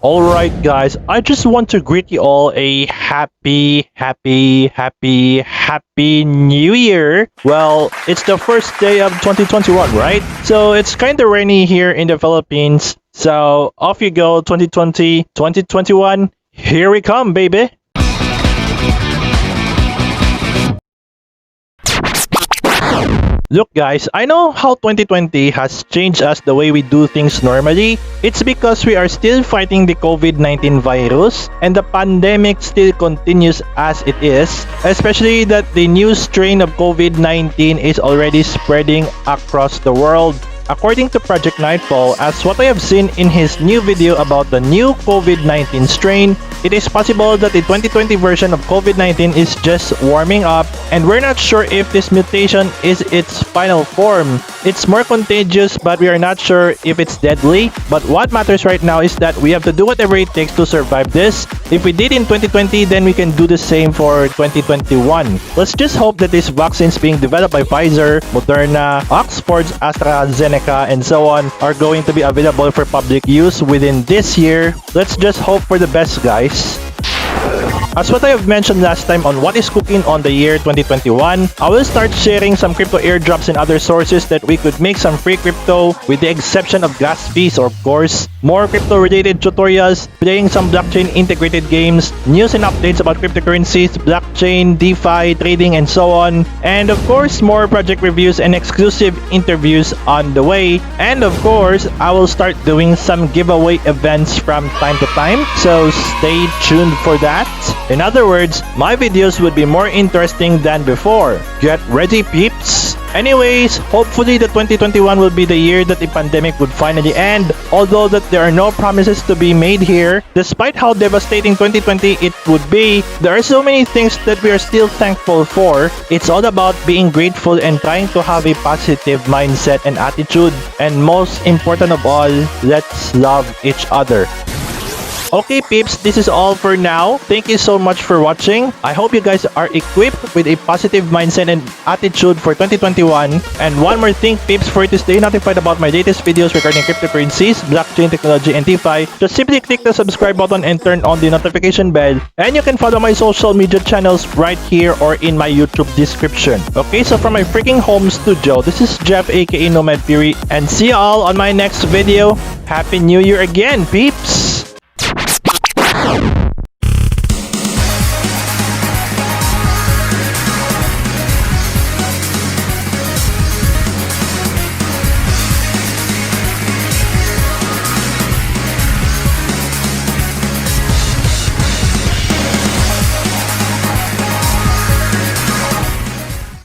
Alright guys, I just want to greet you all a happy new year. Well, it's the first day of 2021, right? So it's kind of rainy here in the Philippines. So off you go, 2020, 2021. Here we come, baby. Look guys, I know how 2020 has changed us the way we do things normally. It's because we are still fighting the COVID-19 virus and the pandemic still continues as it is, especially that the new strain of COVID-19 is already spreading across the world. According to Project Nightfall, as what I have seen in his new video about the new COVID-19 strain, it is possible that the 2020 version of COVID-19 is just warming up and we're not sure if this mutation is its final form. It's more contagious but we are not sure if it's deadly. But what matters right now is that we have to do whatever it takes to survive this. If we did in 2020, then we can do the same for 2021. Let's just hope that these vaccines being developed by Pfizer, Moderna, Oxford's AstraZeneca, and so on are going to be available for public use within this year. Let's just hope for the best, guys. As what I have mentioned last time on what is cooking on the year 2021, I will start sharing some crypto airdrops and other sources that we could make some free crypto, with the exception of gas fees, or of course, more crypto related tutorials, playing some blockchain integrated games, news and updates about cryptocurrencies, blockchain, DeFi, trading, and so on, and of course, more project reviews and exclusive interviews on the way. And of course, I will start doing some giveaway events from time to time, so stay tuned for that. In other words, my videos would be more interesting than before. Get ready, peeps! Anyways, hopefully the 2021 will be the year that the pandemic would finally end. Although that there are no promises to be made here, despite how devastating 2020 it would be, there are so many things that we are still thankful for. It's all about being grateful and trying to have a positive mindset and attitude. And most important of all, let's love each other. Okay peeps, this is all for now. Thank you so much for watching. I hope you guys are equipped with a positive mindset and attitude for 2021. And one more thing peeps, for you to stay notified about my latest videos regarding cryptocurrencies, blockchain technology, and DeFi, just simply click the subscribe button and turn on the notification bell. And you can follow my social media channels right here or in my YouTube description. Okay, so from my freaking home studio, this is Jeff aka Nomad Fury, and see you all on my next video. Happy New Year again, peeps!